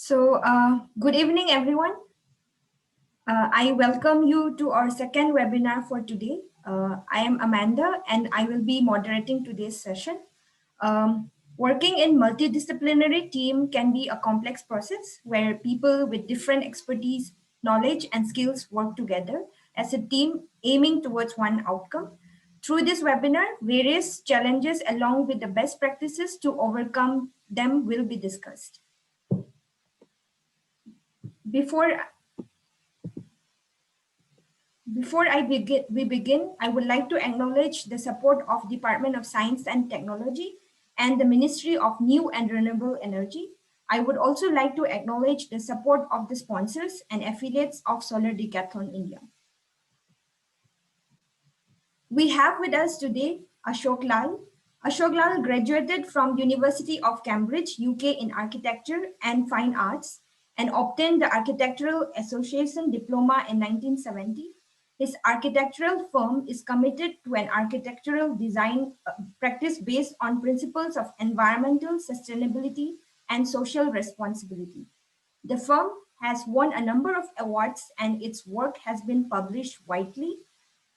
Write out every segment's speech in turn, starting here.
Good evening, everyone. I welcome you to our second webinar for today. I am Amanda, and I will be moderating today's session. Working in multidisciplinary team can be a complex process where people with different expertise, knowledge, and skills work together as a team aiming towards one outcome. Through this webinar, various challenges along with the best practices to overcome them will be discussed. Before we begin, I would like to acknowledge the support of Department of Science and Technology and the Ministry of New and Renewable Energy. I would also like to acknowledge the support of the sponsors and affiliates of Solar Decathlon India. We have with us today Ashok Lal. Ashok Lal graduated from University of Cambridge, UK in Architecture and Fine Arts and obtained the Architectural Association Diploma in 1970. His architectural firm is committed to an architectural design practice based on principles of environmental sustainability and social responsibility. The firm has won a number of awards and its work has been published widely.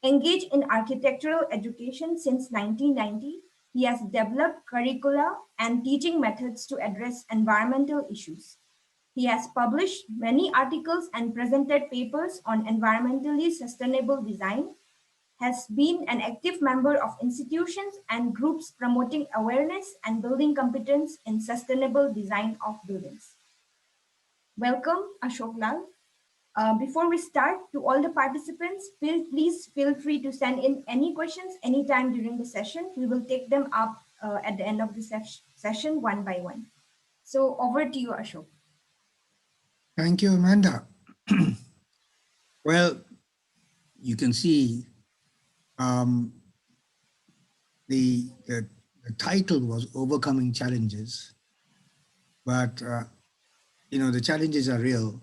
Engaged in architectural education since 1990, he has developed curricula and teaching methods to address environmental issues. He has published many articles and presented papers on environmentally sustainable design, has been an active member of institutions and groups promoting awareness and building competence in sustainable design of buildings. Welcome, Ashok Lal. Before we start, to all the participants, please feel free to send in any questions anytime during the session. We will take them up at the end of the session one by one. So over to you, Ashok. Thank you, Amanda. Well, you can see the title was Overcoming Challenges, but the challenges are real.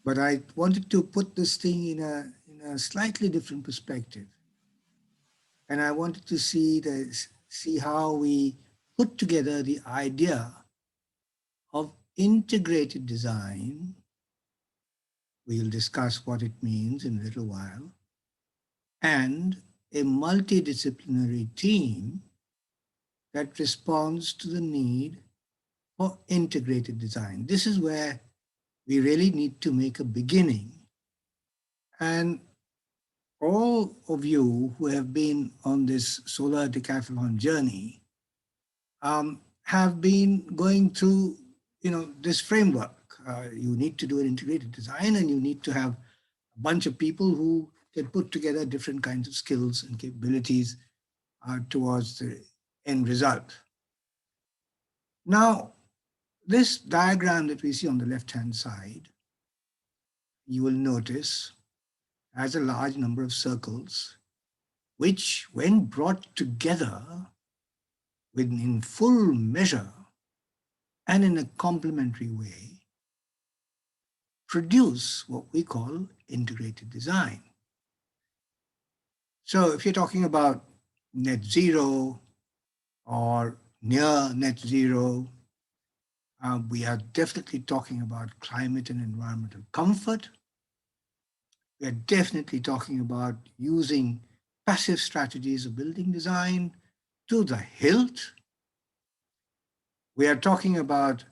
But I wanted to put this thing in a slightly different perspective, and I wanted to see how we put together the idea of integrated design. We'll discuss what it means in a little while, and a multidisciplinary team that responds to the need for integrated design. This is where we really need to make a beginning. And all of you who have been on this solar decathlon journey have been going through, this framework. You need to do an integrated design, and you need to have a bunch of people who can put together different kinds of skills and capabilities towards the end result. Now, this diagram that we see on the left-hand side, you will notice has a large number of circles, which, when brought together in full measure and in a complementary way, produce what we call integrated design. So if you're talking about net zero or near net zero, we are definitely talking about climate and environmental comfort. We are definitely talking about using passive strategies of building design to the hilt. We are talking about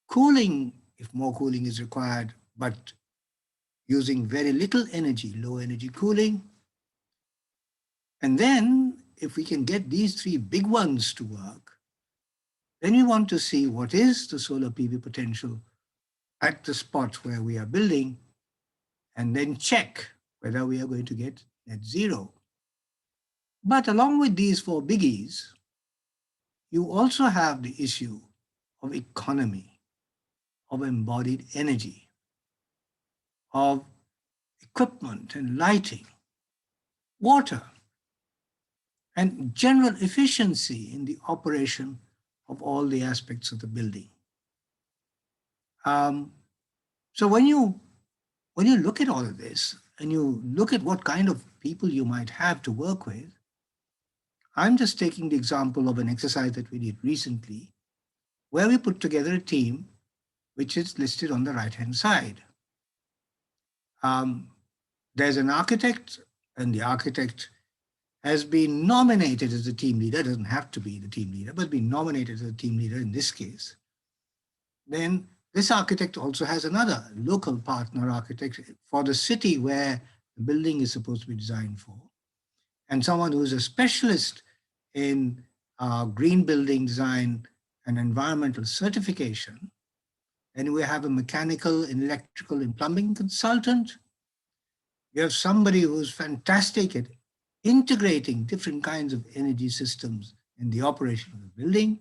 cooling, if more cooling is required, but using very little energy, low energy cooling. And then if we can get these three big ones to work, then we want to see what is the solar PV potential at the spots where we are building, and then check whether we are going to get net zero. But along with these four biggies, you also have the issue of economy, of embodied energy, of equipment and lighting, water, and general efficiency in the operation of all the aspects of the building. So when you look at all of this and you look at what kind of people you might have to work with, I'm just taking the example of an exercise that we did recently, where we put together a team which is listed on the right-hand side. There's an architect, and the architect has been nominated as the team leader, doesn't have to be the team leader, but been nominated as a team leader in this case. Then this architect also has another local partner architect for the city where the building is supposed to be designed for, and someone who's a specialist in green building design and environmental certification. And we have a mechanical, electrical, and plumbing consultant. You have somebody who's fantastic at integrating different kinds of energy systems in the operation of the building.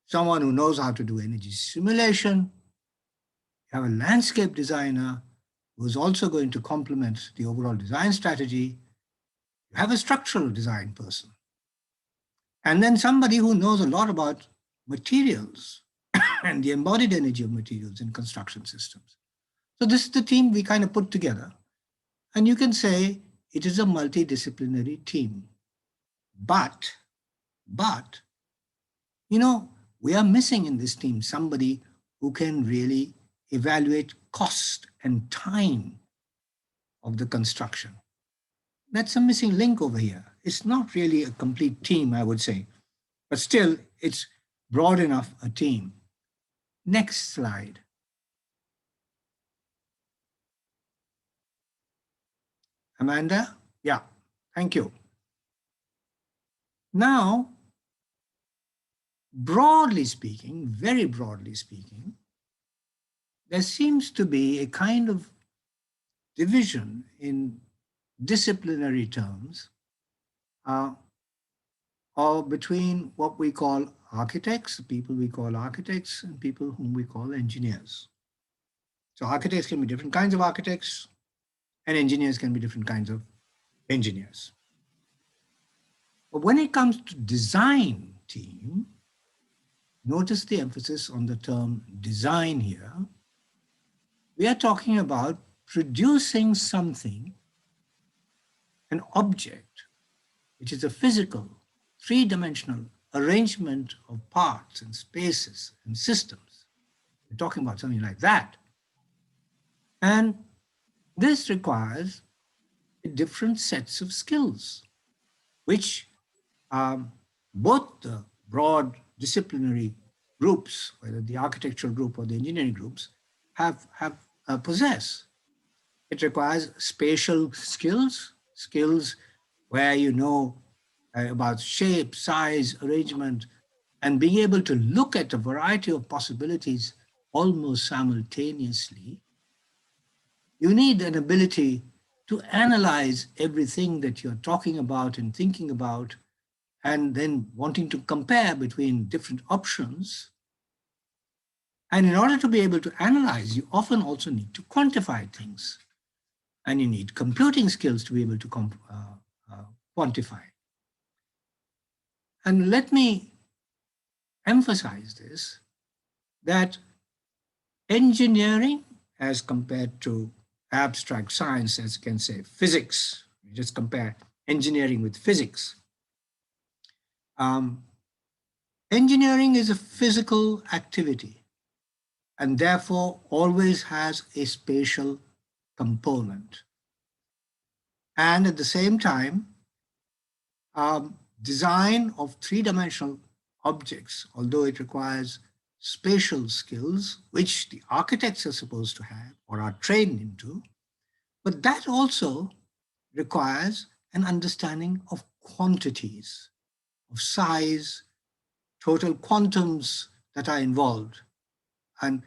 Someone who knows how to do energy simulation. You have a landscape designer who is also going to complement the overall design strategy. You have a structural design person. And then somebody who knows a lot about materials and the embodied energy of materials in construction systems. So this is the team we kind of put together. And you can say it is a multidisciplinary team. But, you know, we are missing in this team somebody who can really evaluate cost and time of the construction. That's a missing link over here. It's not really a complete team, I would say, but still it's broad enough a team. Next slide. Amanda? Yeah, thank you. Now, broadly speaking, very broadly speaking, there seems to be a kind of division in disciplinary terms or between what we call architects, people we call architects, and people whom we call engineers. So architects can be different kinds of architects, and engineers can be different kinds of engineers. But when it comes to design team, notice the emphasis on the term design here. We are talking about producing something, an object, which is a physical, three-dimensional arrangement of parts and spaces and systems. We're talking about something like that. And this requires different sets of skills, which both the broad disciplinary groups, whether the architectural group or the engineering groups, have possess. It requires spatial skills, skills where you know about shape, size, arrangement, and being able to look at a variety of possibilities almost simultaneously. You need an ability to analyze everything that you're talking about and thinking about, and then wanting to compare between different options. And in order to be able to analyze, you often also need to quantify things. And you need computing skills to be able to quantify. And let me emphasize this, that engineering, as compared to abstract science, as you can say, physics, you just compare engineering with physics. Engineering is a physical activity and therefore always has a spatial component. And at the same time, design of three-dimensional objects, although it requires spatial skills, which the architects are supposed to have or are trained into, but that also requires an understanding of quantities, of size, total quantums that are involved. And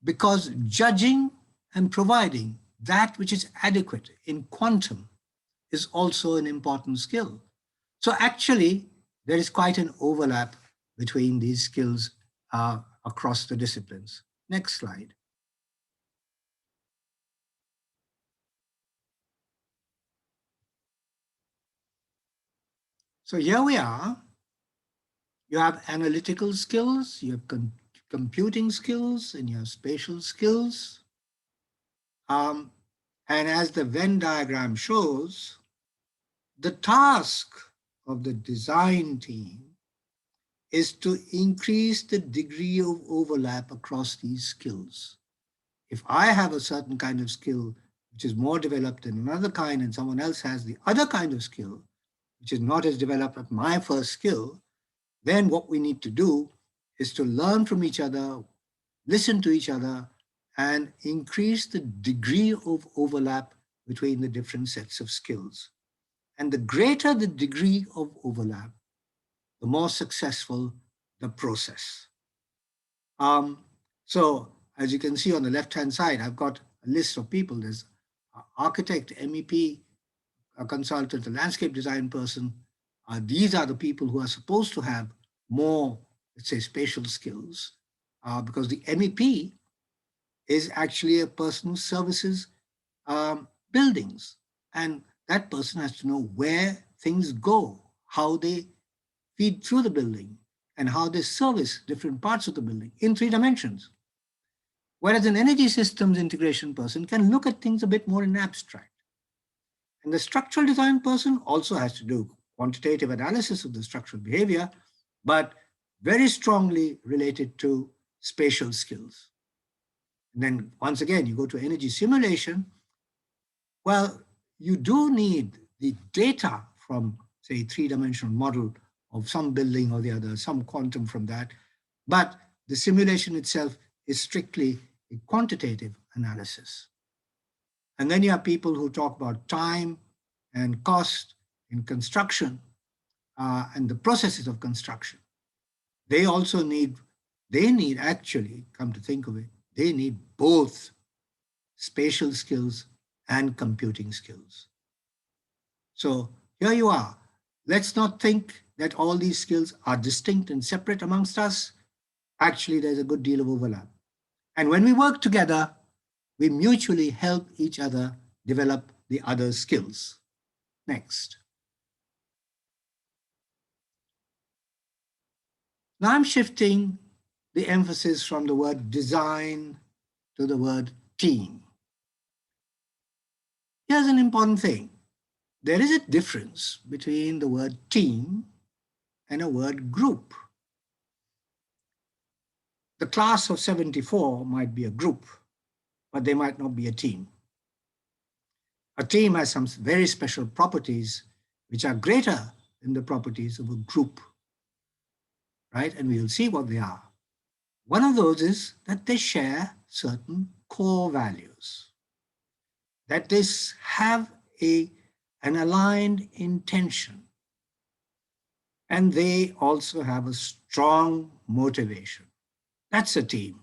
because judging and providing that which is adequate in quantum is also an important skill. So actually, there is quite an overlap between these skills across the disciplines. Next slide. So here we are. You have analytical skills, you have computing skills, and you have spatial skills. And as the Venn diagram shows, the task of the design team is to increase the degree of overlap across these skills. If I have a certain kind of skill which is more developed than another kind, and someone else has the other kind of skill which is not as developed as my first skill, then what we need to do is to learn from each other, listen to each other, and increase the degree of overlap between the different sets of skills. And the greater the degree of overlap, the more successful the process. Um, so as you can see on the left-hand side, I've got a list of people. There's architect, MEP, a consultant, a landscape design person. These are the people who are supposed to have more, let's say, spatial skills, because the MEP is actually a person who services buildings. And that person has to know where things go, how they feed through the building, and how they service different parts of the building in 3 dimensions. Whereas an energy systems integration person can look at things a bit more in abstract. And the structural design person also has to do quantitative analysis of the structural behavior, but very strongly related to spatial skills. And then once again, you go to energy simulation. Well, you do need the data from, say, 3-dimensional model of some building or the other, some quantum from that. But the simulation itself is strictly a quantitative analysis. And then you have people who talk about time and cost in construction and the processes of construction. They also need, actually, come to think of it, they need both spatial skills and computing skills. So here you are. Let's not think that all these skills are distinct and separate amongst us. Actually, there's a good deal of overlap. And when we work together, we mutually help each other develop the other skills. Next. Now I'm shifting the emphasis from the word design to the word team. Here's an important thing. There is a difference between the word team and a word group. The class of 74 might be a group, but they might not be a team. A team has some very special properties which are greater than the properties of a group, right? And we will see what they are. One of those is that they share certain core values, that they have an aligned intention, and they also have a strong motivation. That's a team.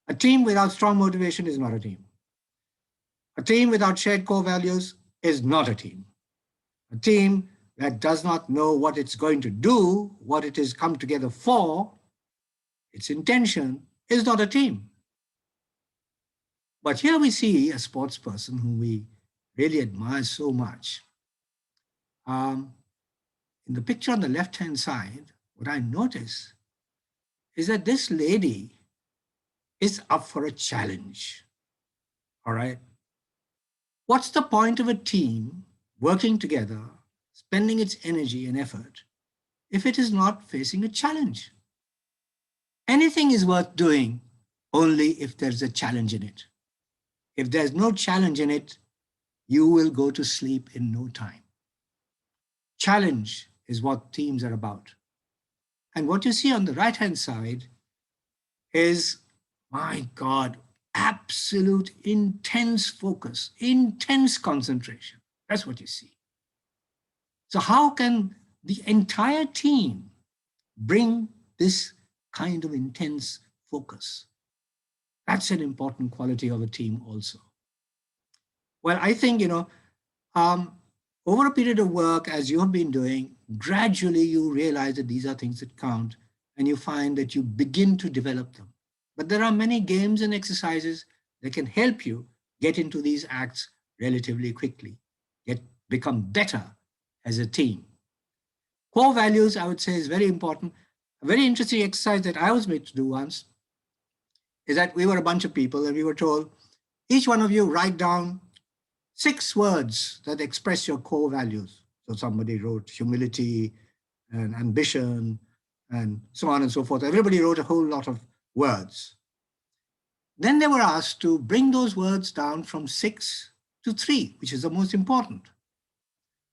A team without strong motivation is not a team. A team without shared core values is not a team. A team that does not know what it's going to do, what it has come together for, its intention, is not a team. But here we see a sports person who we really admire so much. In the picture on the left-hand side, what I notice is that this lady is up for a challenge. All right. What's the point of a team working together, spending its energy and effort, if it is not facing a challenge? Anything is worth doing only if there's a challenge in it. If there's no challenge in it, you will go to sleep in no time. Challenge is what teams are about. And what you see on the right-hand side is, my God, absolute intense focus, intense concentration. That's what you see. So how can the entire team bring this kind of intense focus? That's an important quality of a team also. Well, I think, over a period of work, as you have been doing, gradually you realize that these are things that count, and you find that you begin to develop them. But there are many games and exercises that can help you get into these acts relatively quickly, become better as a team. Core values, I would say, is very important. A very interesting exercise that I was made to do once is that we were a bunch of people and we were told, each one of you write down 6 words that express your core values. So somebody wrote humility and ambition and so on and so forth. Everybody wrote a whole lot of words. Then they were asked to bring those words down from 6 to 3, which is the most important.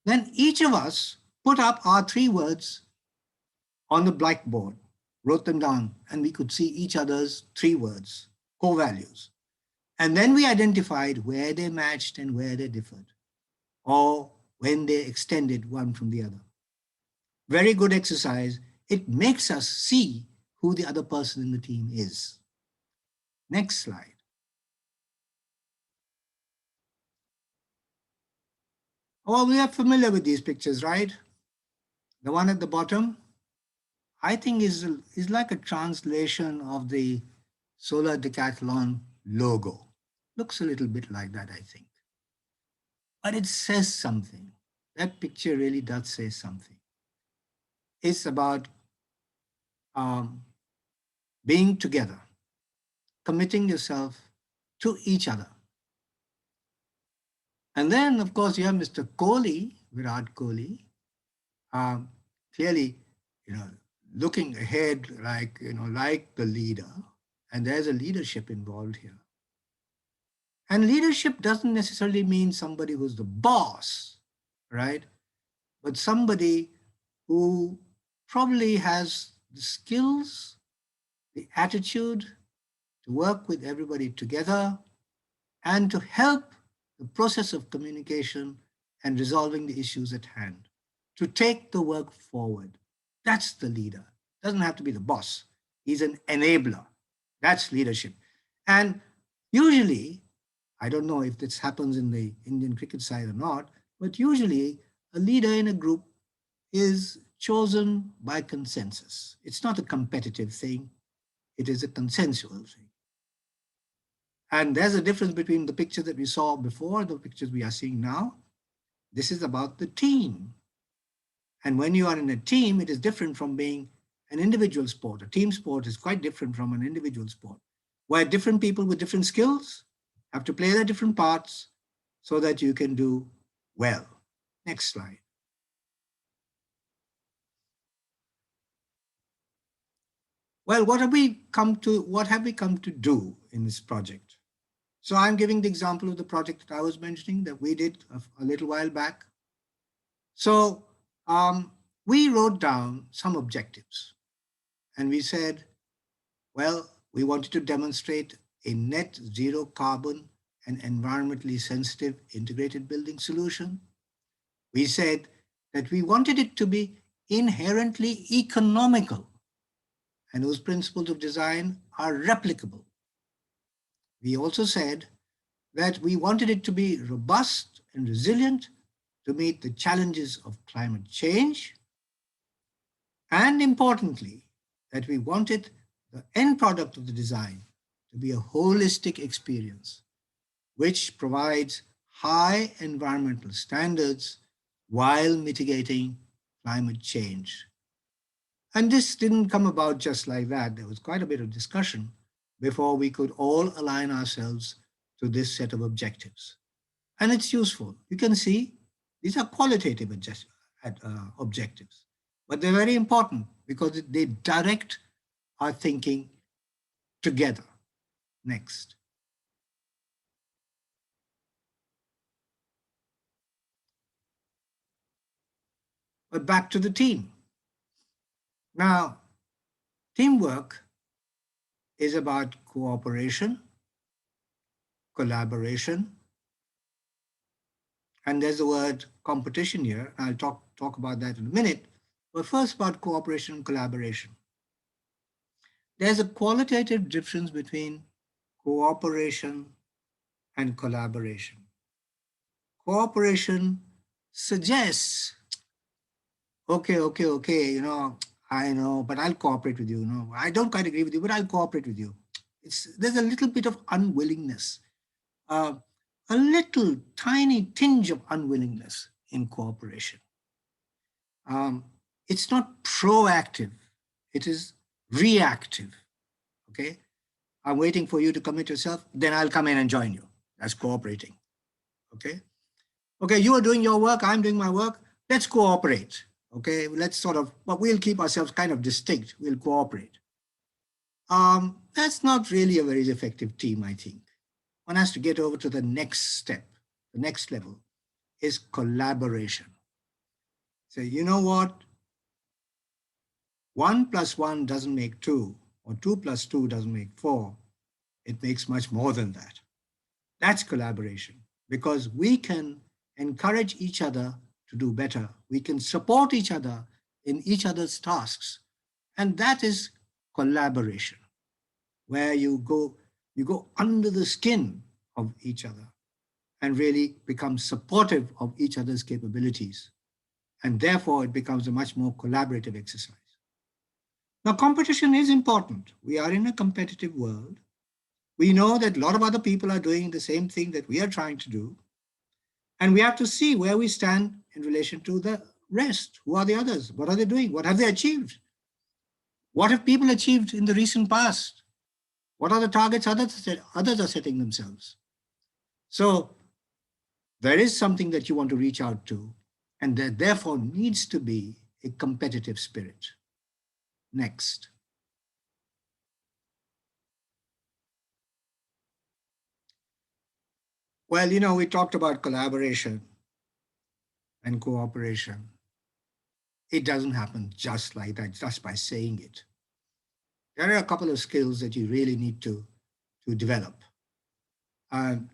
Then each of us put up our 3 words on the blackboard, wrote them down, and we could see each other's 3 words, core values. And then we identified where they matched and where they differed, or when they extended one from the other. Very good exercise. It makes us see who the other person in the team is. Next slide. Oh, we are familiar with these pictures, right? The one at the bottom, I think is like a translation of the Solar Decathlon logo. Looks a little bit like that, I think. But it says something. That picture really does say something. It's about being together, committing yourself to each other. And then, of course, you have Mr. Kohli, Virat Kohli, clearly, looking ahead like the leader. And there's a leadership involved here. And leadership doesn't necessarily mean somebody who's the boss, right? But somebody who probably has the skills, the attitude to work with everybody together and to help the process of communication and resolving the issues at hand, to take the work forward. That's the leader. Doesn't have to be the boss. He's an enabler. That's leadership. And usually, I don't know if this happens in the Indian cricket side or not, but usually a leader in a group is chosen by consensus. It's not a competitive thing. It is a consensual thing. And there's a difference between the picture that we saw before and the pictures we are seeing now. This is about the team. And when you are in a team, it is different from being an individual sport. A team sport is quite different from an individual sport, where different people with different skills have to play their different parts so that you can do well. Next slide. Well, what have we come to do in this project? So I'm giving the example of the project that I was mentioning that we did a little while back. So we wrote down some objectives and we said, well, we wanted to demonstrate a net zero carbon and environmentally sensitive integrated building solution. We said that we wanted it to be inherently economical and whose principles of design are replicable. We also said that we wanted it to be robust and resilient to meet the challenges of climate change. And importantly, that we wanted the end product of the design to be a holistic experience, which provides high environmental standards while mitigating climate change. And this didn't come about just like that. There was quite a bit of discussion before we could all align ourselves to this set of objectives. And it's useful. You can see these are qualitative objectives, but they're very important because they direct our thinking together. Next. But back to the team. Now, teamwork is about cooperation, collaboration, and there's the word competition here. I'll talk about that in a minute. But first about cooperation and collaboration. There's a qualitative difference between cooperation and collaboration. Cooperation suggests, okay, I know, but I'll cooperate with you. I don't quite agree with you, but I'll cooperate with you. There's a little bit of unwillingness, a little tiny tinge of unwillingness in cooperation. It's not proactive, it is reactive. Okay, I'm waiting for you to commit yourself, then I'll come in and join you. That's cooperating. Okay, you are doing your work, I'm doing my work, let's cooperate. Okay, let's sort of, but we'll keep ourselves kind of distinct. We'll cooperate. That's not really a very effective team, I think. One has to get over to the next step, the next level is collaboration. So, you know what? 1 plus 1 doesn't make 2, or 2 plus 2 doesn't make 4. It makes much more than that. That's collaboration because we can encourage each other to do better. We can support each other in each other's tasks. And that is collaboration, where you go under the skin of each other and really become supportive of each other's capabilities. And therefore, it becomes a much more collaborative exercise. Now, competition is important. We are in a competitive world. We know that a lot of other people are doing the same thing that we are trying to do. And we have to see where we stand in relation to the rest. Who are the others? What are they doing? What have they achieved? What have people achieved in the recent past? What are the targets others are setting themselves? So there is something that you want to reach out to, and there therefore needs to be a competitive spirit. Next. Well, we talked about collaboration and cooperation. It doesn't happen just like that, just by saying it. There are a couple of skills that you really need to develop. And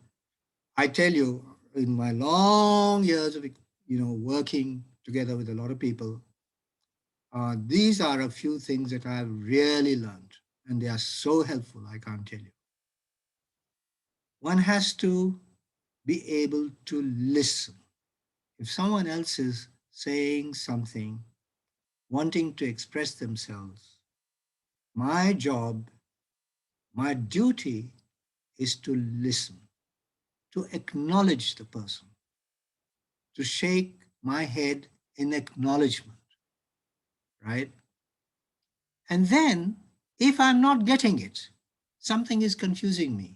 I tell you, in my long years of working together with a lot of people, these are a few things that I've really learned, and they are so helpful, I can't tell you. One has to be able to listen. If someone else is saying something, wanting to express themselves, my job, my duty is to listen, to acknowledge the person, to shake my head in acknowledgement, right? And then, if I'm not getting it, something is confusing me,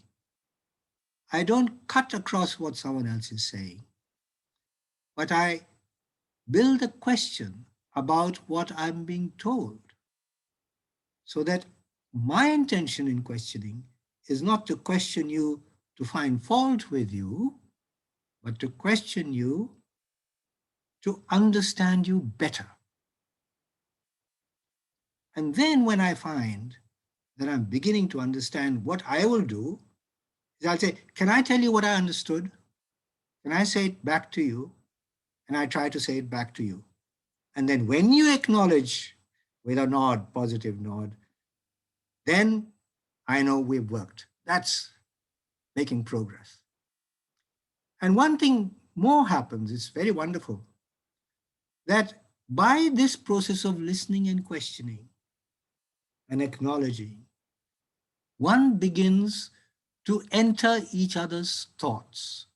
I don't cut across what someone else is saying, but I build a question about what I'm being told, so that my intention in questioning is not to question you to find fault with you, but to question you to understand you better. And then when I find that I'm beginning to understand, what I will do is I'll say, can I tell you what I understood? Can I say it back to you? And I try to say it back to you. And then when you acknowledge with a nod, positive nod, then I know we've worked. That's making progress. And one thing more happens, it's very wonderful, that by this process of listening and questioning and acknowledging, one begins to enter each other's thoughts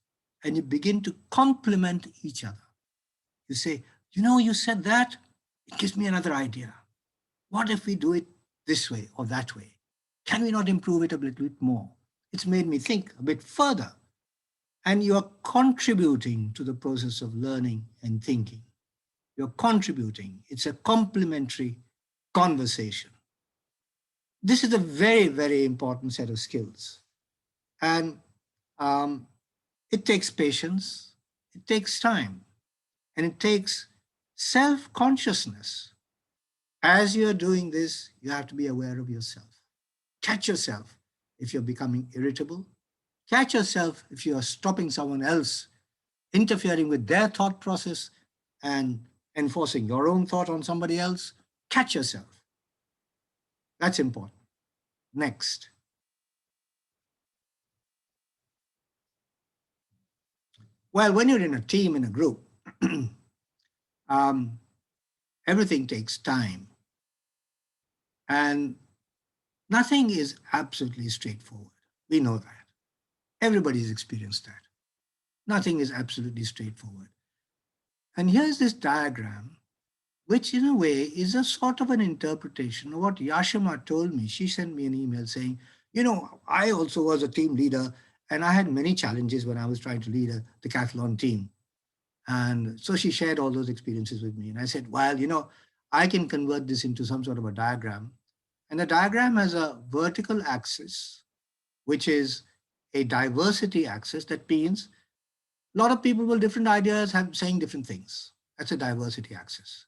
and you begin to complement each other. You say, you said that, it gives me another idea. What if we do it this way or that way? Can we not improve it a little bit more? It's made me think a bit further. And you're contributing to the process of learning and thinking. You're contributing. It's a complementary conversation. This is a very, very important set of skills. And it takes patience, it takes time, and it takes self-consciousness. As you're doing this, you have to be aware of yourself. Catch yourself if you're becoming irritable. Catch yourself if you are stopping someone else, interfering with their thought process and enforcing your own thought on somebody else. Catch yourself. That's important. Next. Well, when you're in a team, in a group, um, everything takes time. And nothing is absolutely straightforward. We know that. Everybody's experienced that. Nothing is absolutely straightforward. And here's this diagram, which in a way is a sort of an interpretation of what Yashima told me. She sent me an email saying, I also was a team leader and I had many challenges when I was trying to lead a decathlon team. And so she shared all those experiences with me. And I said, well, I can convert this into some sort of a diagram. And the diagram has a vertical axis, which is a diversity axis. That means a lot of people with different ideas have saying different things. That's a diversity axis.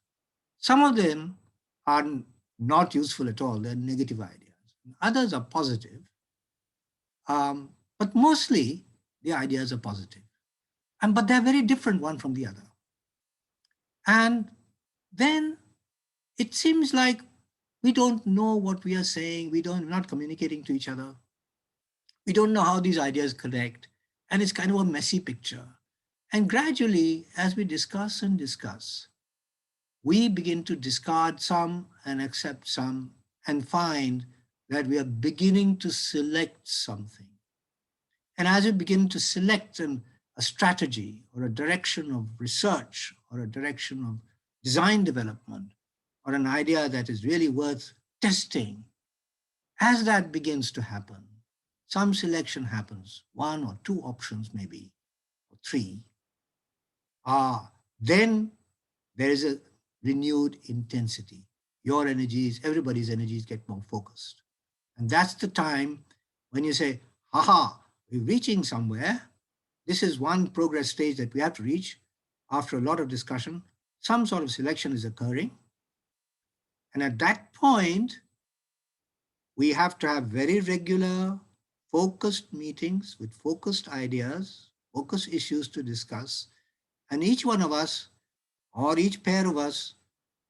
Some of them are not useful at all. They're negative ideas. Others are positive. But mostly the ideas are positive. But they're very different one from the other. And then it seems like we don't know what we are saying. We're not communicating to each other. We don't know how these ideas connect. And it's kind of a messy picture. And gradually, as we discuss and discuss, we begin to discard some and accept some and find that we are beginning to select something. And as we begin to select a strategy or a direction of research or a direction of design development or an idea that is really worth testing, as that begins to happen, some selection happens, one or two options maybe, or three, then there is a renewed intensity. Your energies, everybody's energies get more focused. And that's the time when you say, haha, we're reaching somewhere. This is one progress stage that we have to reach. After a lot of discussion, some sort of selection is occurring. And at that point, we have to have very regular, focused meetings with focused ideas, focused issues to discuss. And each one of us, or each pair of us,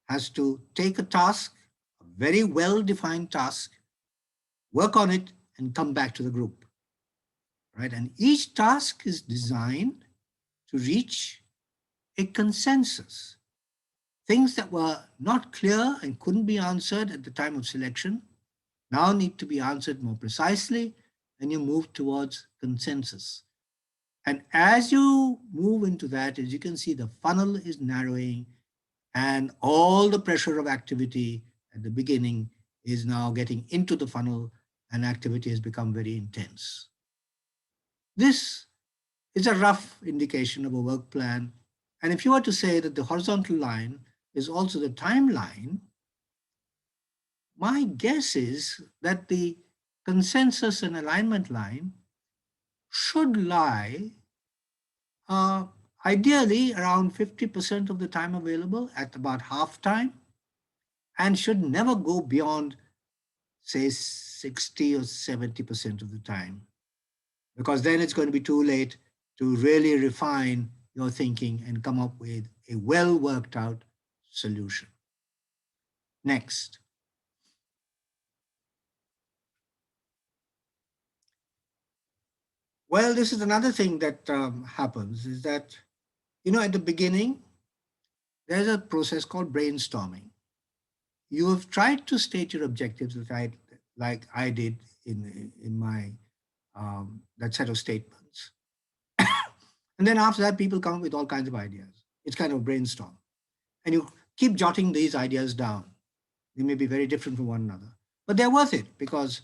has to take a task, a very well-defined task, work on it, and come back to the group. Right? And each task is designed to reach a consensus. Things that were not clear and couldn't be answered at the time of selection now need to be answered more precisely, and you move towards consensus. And as you move into that, as you can see, the funnel is narrowing and all the pressure of activity at the beginning is now getting into the funnel and activity has become very intense. This is a rough indication of a work plan. And if you were to say that the horizontal line is also the timeline, my guess is that the consensus and alignment line should lie uh, ideally around 50% of the time available at about half time and should never go beyond, say, 60 or 70% of the time, because then it's going to be too late to really refine your thinking and come up with a well worked out solution. Next. Well, this is another thing that happens is that, at the beginning, there's a process called brainstorming. You have tried to state your objectives like I did in my that set of statements. And then after that, people come up with all kinds of ideas. It's kind of a brainstorm. And you keep jotting these ideas down. They may be very different from one another, but they're worth it because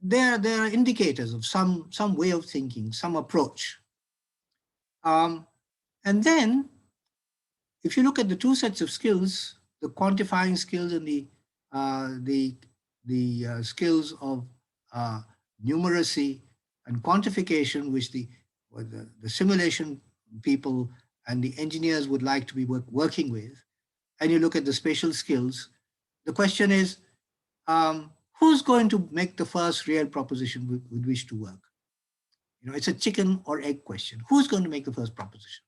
they're indicators of some way of thinking, some approach. And then if you look at the two sets of skills, the quantifying skills and the skills of numeracy and quantification, which the simulation people and the engineers would like to be working with, and you look at the spatial skills, the question is, who's going to make the first real proposition with which to work? It's a chicken or egg question. Who's going to make the first proposition?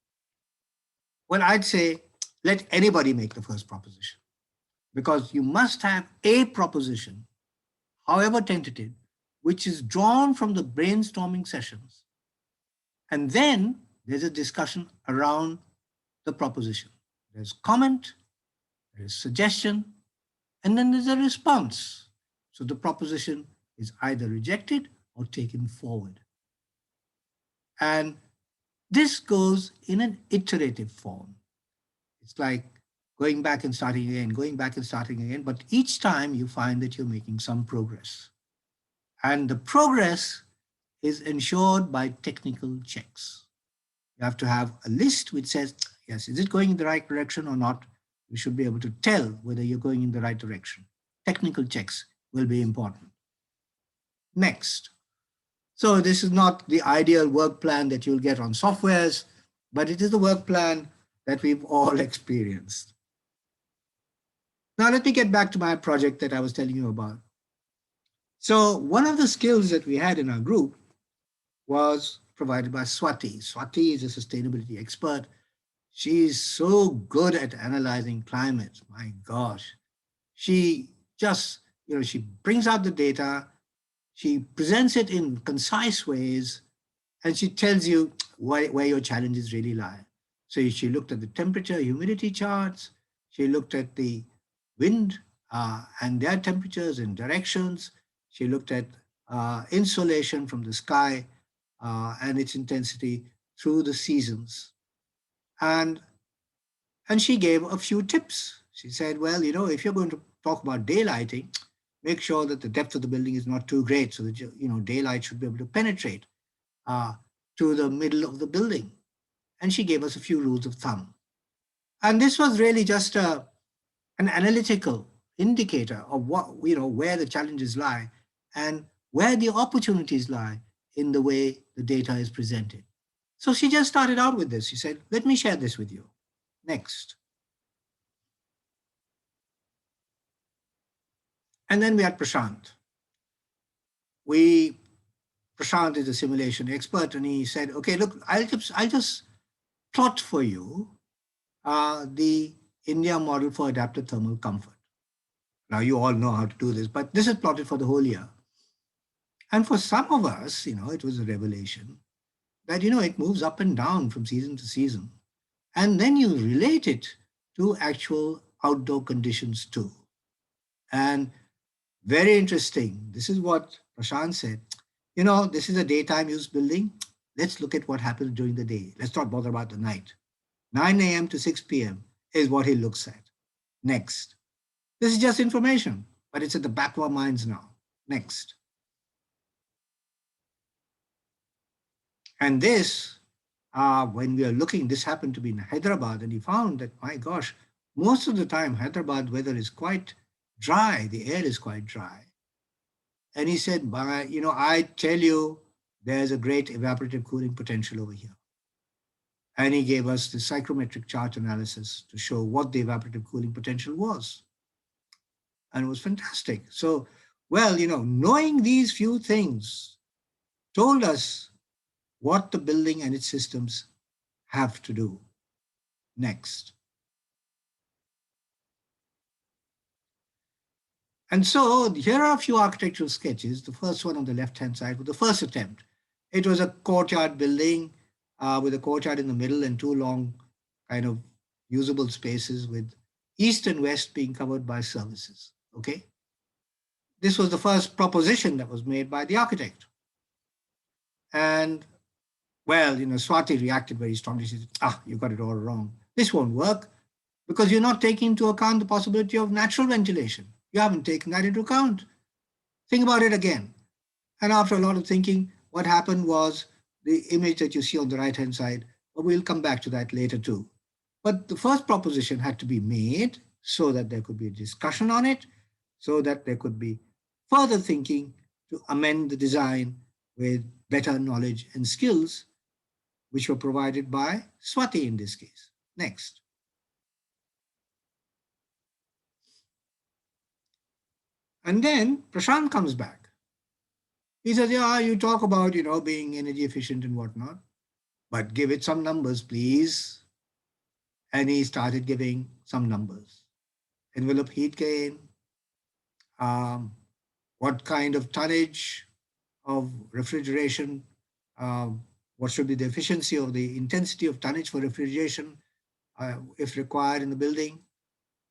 Well, I'd say let anybody make the first proposition, because you must have a proposition, however tentative, which is drawn from the brainstorming sessions. And then there's a discussion around the proposition. There's comment, there's suggestion, and then there's a response. So the proposition is either rejected or taken forward. And this goes in an iterative form. It's like going back and starting again, going back and starting again. But each time you find that you're making some progress. And the progress is ensured by technical checks. You have to have a list which says, Yes, is it going in the right direction or not? You should be able to tell whether you're going in the right direction. Technical checks will be important. Next. So this is not the ideal work plan that you'll get on softwares, but it is the work plan that we've all experienced. Now let me get back to my project that I was telling you about. So one of the skills that we had in our group was provided by Swati. Swati is a sustainability expert. She is so good at analyzing climate. My gosh. She just, she brings out the data, she presents it in concise ways, and she tells you where your challenges really lie. So she looked at the temperature, humidity charts, she looked at the wind and their temperatures and directions, she looked at insolation from the sky and its intensity through the seasons. And, and she gave a few tips. She said, well, if you're going to talk about daylighting, make sure that the depth of the building is not too great so that, daylight should be able to penetrate uh, to the middle of the building. And she gave us a few rules of thumb. And this was really just an analytical indicator of where the challenges lie and where the opportunities lie in the way the data is presented. So she just started out with this. She said, let me share this with you. Next. And then we had Prashant. Prashant is a simulation expert, and he said, okay, look, I'll just plot for you the India model for adaptive thermal comfort. Now, you all know how to do this, but this is plotted for the whole year. And for some of us, it was a revelation that, it moves up and down from season to season. And then you relate it to actual outdoor conditions too. And very interesting. This is what Prashant said. This is a daytime use building. Let's look at what happens during the day. Let's not bother about the night. 9 a.m. to 6 p.m. is what he looks at. Next. This is just information, but it's at the back of our minds now. Next. And this, when we are looking, this happened to be in Hyderabad, and he found that, my gosh, most of the time Hyderabad weather is quite dry. The air is quite dry. And he said, I tell you, there's a great evaporative cooling potential over here. And he gave us the psychrometric chart analysis to show what the evaporative cooling potential was. And it was fantastic. So, well, knowing these few things told us what the building and its systems have to do. Next. And so here are a few architectural sketches. The first one on the left-hand side was the first attempt. It was a courtyard building with a courtyard in the middle and two long kind of usable spaces with east and west being covered by services. Okay. This was the first proposition that was made by the architect. And well, Swati reacted very strongly. She said, you got it all wrong. This won't work because you're not taking into account the possibility of natural ventilation. You haven't taken that into account. Think about it again. And after a lot of thinking, what happened was the image that you see on the right-hand side, but we'll come back to that later too. But the first proposition had to be made so that there could be a discussion on it, so that there could be further thinking to amend the design with better knowledge and skills, which were provided by Swati in this case. Next. And then Prashant comes back. He says, yeah, you talk about, being energy efficient and whatnot, but give it some numbers, please. And he started giving some numbers. Envelope heat gain, what kind of tonnage of refrigeration, what should be the efficiency of the intensity of tonnage for refrigeration if required in the building,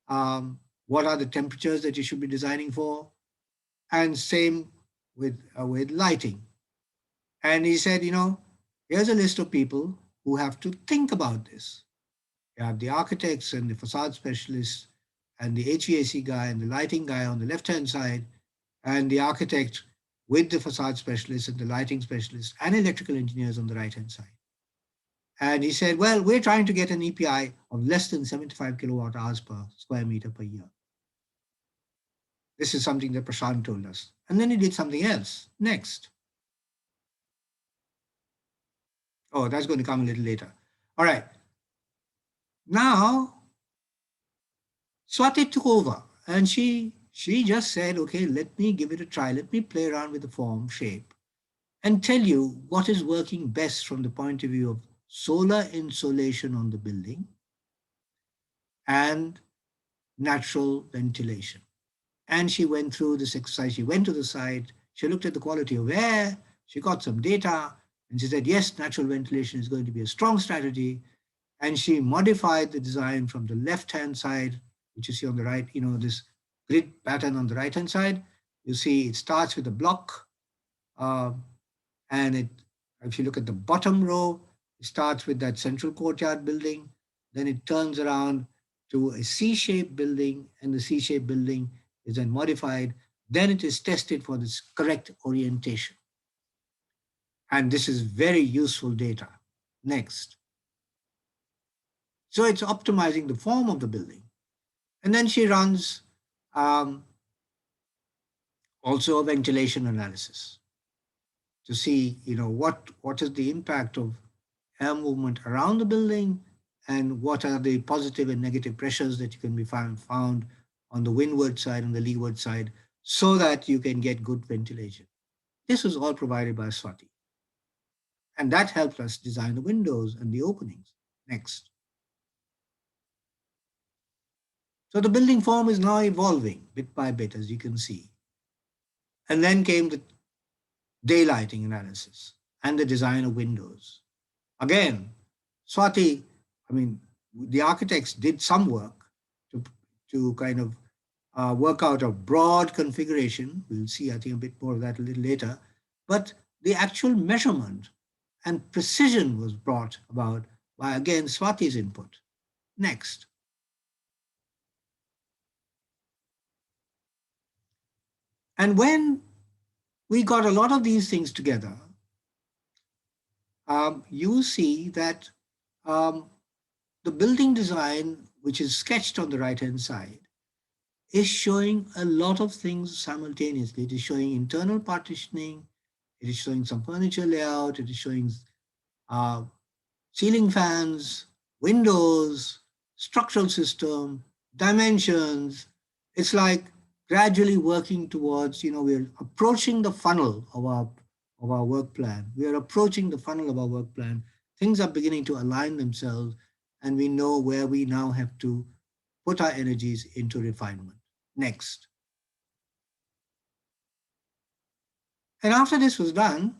what are the temperatures that you should be designing for, and same with lighting. And he said, here's a list of people who have to think about this. You have the architects and the facade specialists and the HVAC guy and the lighting guy on the left-hand side, and the architect with the facade specialist and the lighting specialist and electrical engineers on the right-hand side. And he said, well, we're trying to get an EPI of less than 75 kilowatt hours per square meter per year. This is something that Prashant told us. And then he did something else. Next. Oh, that's going to come a little later. All right. Now, Swati took over and she just said, okay, let me give it a try. Let me play around with the form, shape, and tell you what is working best from the point of view of solar insolation on the building and natural ventilation. And she went through this exercise. She went to the site. She looked at the quality of air. She got some data. And she said, yes, natural ventilation is going to be a strong strategy. And she modified the design from the left-hand side, which you see on the right, this grid pattern on the right-hand side. You see it starts with a block. Uh, and if you look at the bottom row, it starts with that central courtyard building. Then it turns around to a C-shaped building, and the C-shaped building is then modified. Then it is tested for this correct orientation. And this is very useful data. Next. So it's optimizing the form of the building. And then she runs also a ventilation analysis to see, what is the impact of air movement around the building and what are the positive and negative pressures that you can be found on the windward side and the leeward side so that you can get good ventilation. This was all provided by Swati. And that helped us design the windows and the openings. Next. So the building form is now evolving bit by bit, as you can see. And then came the daylighting analysis and the design of windows. Again, Swati, the architects did some work to kind of work out a broad configuration. We'll see, I think, a bit more of that a little later. But the actual measurement and precision was brought about by, again, Swati's input. Next. And when we got a lot of these things together, you see that the building design, which is sketched on the right-hand side, is showing a lot of things simultaneously. It is showing internal partitioning, it is showing some furniture layout, it is showing ceiling fans, windows, structural system, dimensions. It's like gradually working towards, we're approaching the funnel of our work plan. We are approaching the funnel of our work plan. Things are beginning to align themselves, and we know where we now have to put our energies into refinement. Next. And after this was done,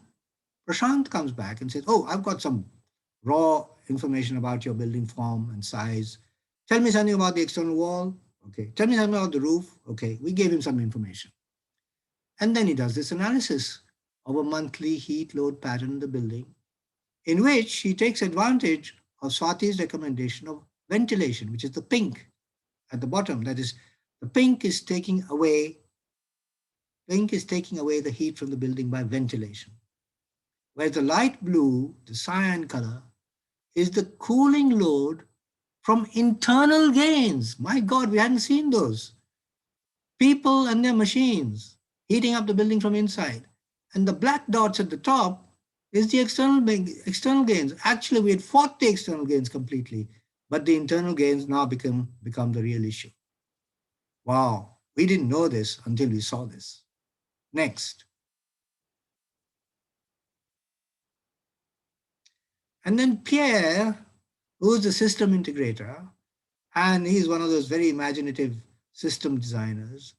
Prashant comes back and says, oh, I've got some raw information about your building form and size. Tell me something about the external wall. Okay. Tell me something about the roof. Okay. We gave him some information. And then he does this analysis of a monthly heat load pattern in the building, in which he takes advantage of Swati's recommendation of ventilation, which is the pink at the bottom. That is, the pink is taking away the heat from the building by ventilation. Whereas the light blue, the cyan color, is the cooling load from internal gains. My God, we hadn't seen those. People and their machines heating up the building from inside. And the black dots at the top is the external gains. Actually, we had fought the external gains completely, but the internal gains now become the real issue. Wow, we didn't know this until we saw this. Next. And then Pierre, who's the system integrator, and he's one of those very imaginative system designers,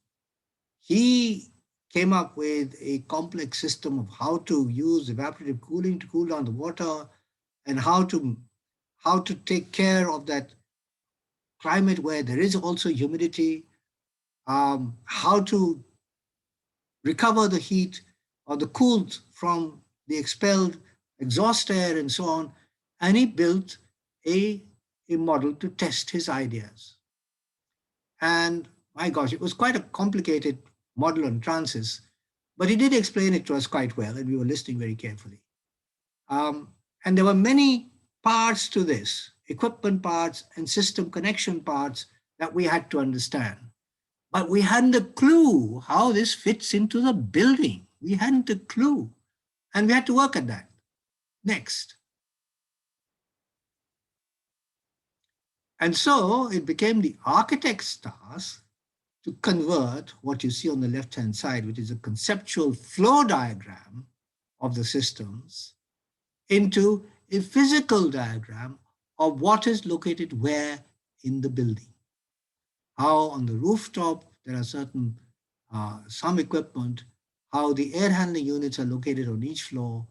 he came up with a complex system of how to use evaporative cooling to cool down the water and how to take care of that climate where there is also humidity, how to recover the heat or the cooled from the expelled exhaust air and so on. And he built a model to test his ideas. And my gosh, it was quite a complicated model on transit, but he did explain it to us quite well, and we were listening very carefully. And there were many parts to this, equipment parts and system connection parts that we had to understand. But we hadn't a clue how this fits into the building. We hadn't a clue. And we had to work at that. Next. And so it became the architect's task to convert what you see on the left-hand side, which is a conceptual flow diagram of the systems, into a physical diagram of what is located where in the building. How on the rooftop there are certain some equipment, how the air handling units are located on each floor,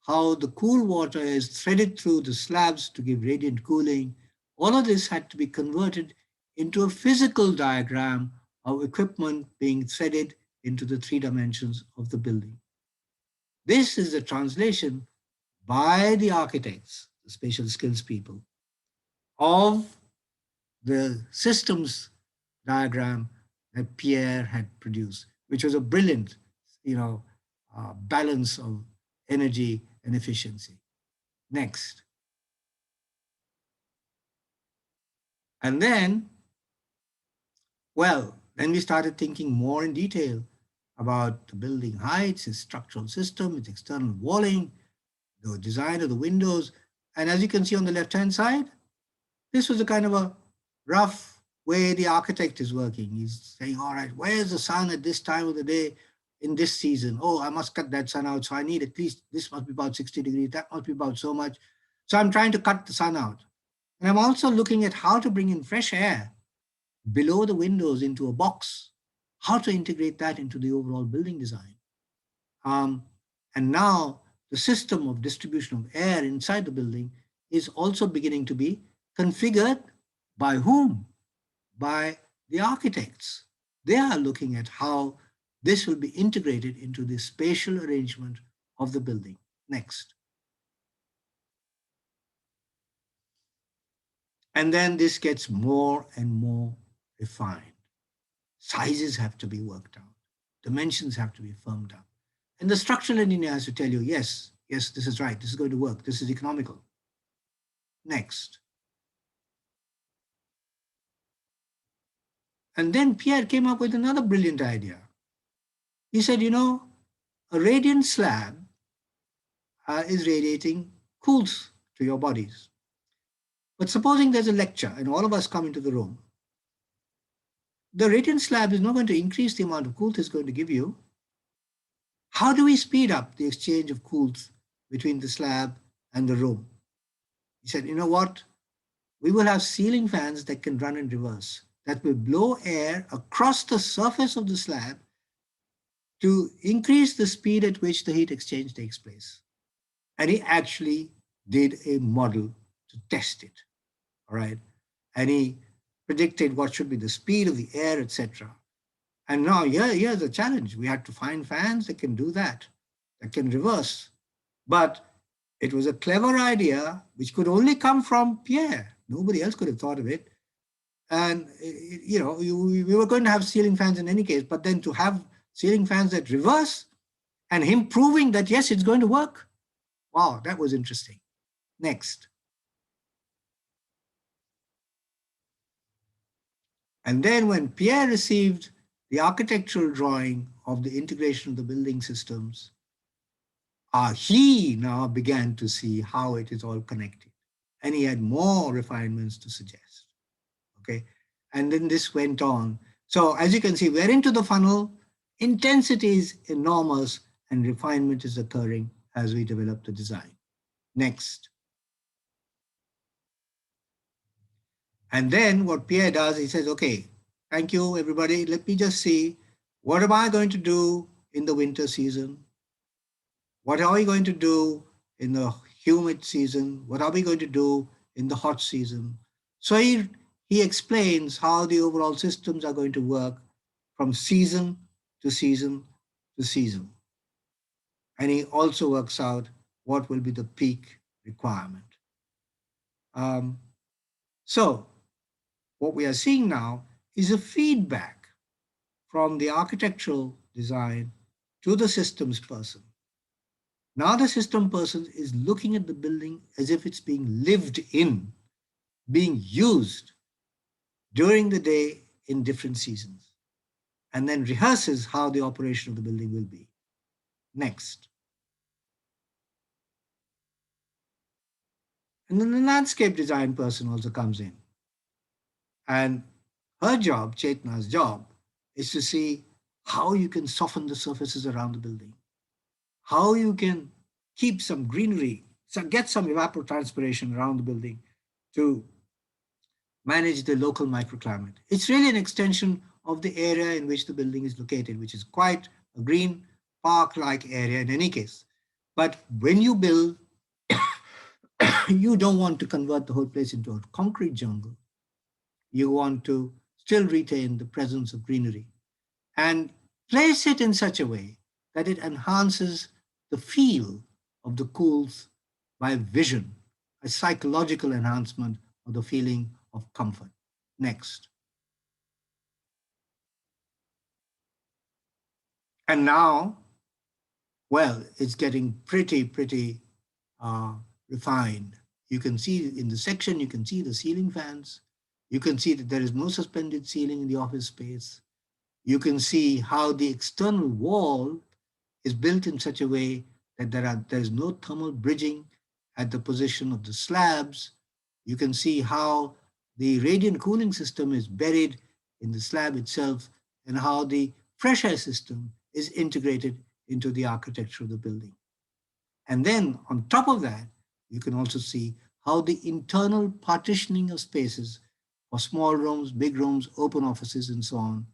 how the cool water is threaded through the slabs to give radiant cooling. All of this had to be converted into a physical diagram of equipment being threaded into the three dimensions of the building. This is the translation by the architects, the spatial skills people, of the systems diagram that Pierre had produced, which was a brilliant, balance of energy and efficiency. Next. And then, then we started thinking more in detail about the building heights, its structural system, its external walling, the design of the windows. And as you can see on the left-hand side, this was a kind of a rough way the architect is working. He's saying, all right, where's the sun at this time of the day in this season? Oh, I must cut that sun out. So I need at least, this must be about 60 degrees. That must be about so much. So I'm trying to cut the sun out. And I'm also looking at how to bring in fresh air below the windows into a box, how to integrate that into the overall building design. And now the system of distribution of air inside the building is also beginning to be configured by whom? By the architects. They are looking at how this will be integrated into the spatial arrangement of the building. Next. And then this gets more and more refined. Sizes have to be worked out. Dimensions have to be firmed up. And the structural engineer has to tell you, yes, this is right. This is going to work. This is economical. Next. And then Pierre came up with another brilliant idea. He said, a radiant slab is radiating cools to your bodies. But supposing there's a lecture and all of us come into the room, the radiant slab is not going to increase the amount of cools it's going to give you. How do we speed up the exchange of cools between the slab and the room? He said, you know what? We will have ceiling fans that can run in reverse, that will blow air across the surface of the slab to increase the speed at which the heat exchange takes place. And he actually did a model to test it, all right? And he predicted what should be the speed of the air, etc. And now here's the challenge. We had to find fans that can do that can reverse. But it was a clever idea which could only come from Pierre. Nobody else could have thought of it. And, we were going to have ceiling fans in any case, but then to have ceiling fans that reverse and him proving that, yes, it's going to work. Wow, that was interesting. Next. And then when Pierre received the architectural drawing of the integration of the building systems, he now began to see how it is all connected. And he had more refinements to suggest. Okay. And then this went on. So as you can see, we're into the funnel. Intensity is enormous and refinement is occurring as we develop the design. Next. And then what Pierre does, he says, okay, thank you, everybody. Let me just see, what am I going to do in the winter season? What are we going to do in the humid season? What are we going to do in the hot season? So he explains how the overall systems are going to work from season to season to season. And he also works out what will be the peak requirement. So what we are seeing now is a feedback from the architectural design to the systems person. Now the system person is looking at the building as if it's being lived in, being used during the day in different seasons, and then rehearses how the operation of the building will be. Next. And then the landscape design person also comes in. And her job, Chetna's job, is to see how you can soften the surfaces around the building, how you can keep some greenery, so get some evapotranspiration around the building to manage the local microclimate. It's really an extension of the area in which the building is located, which is quite a green park-like area in any case. But when you build, you don't want to convert the whole place into a concrete jungle. You want to still retain the presence of greenery and place it in such a way that it enhances the feel of the cools by vision, a psychological enhancement of the feeling of comfort. Next. And now, well, it's getting pretty uh, refined. You can see in the section, you can see the ceiling fans. You can see that there is no suspended ceiling in the office space. You can see how the external wall is built in such a way that there is no thermal bridging at the position of the slabs. You can see how the radiant cooling system is buried in the slab itself and how the fresh air system is integrated into the architecture of the building. And then on top of that, you can also see how the internal partitioning of spaces for small rooms, big rooms, open offices, and so on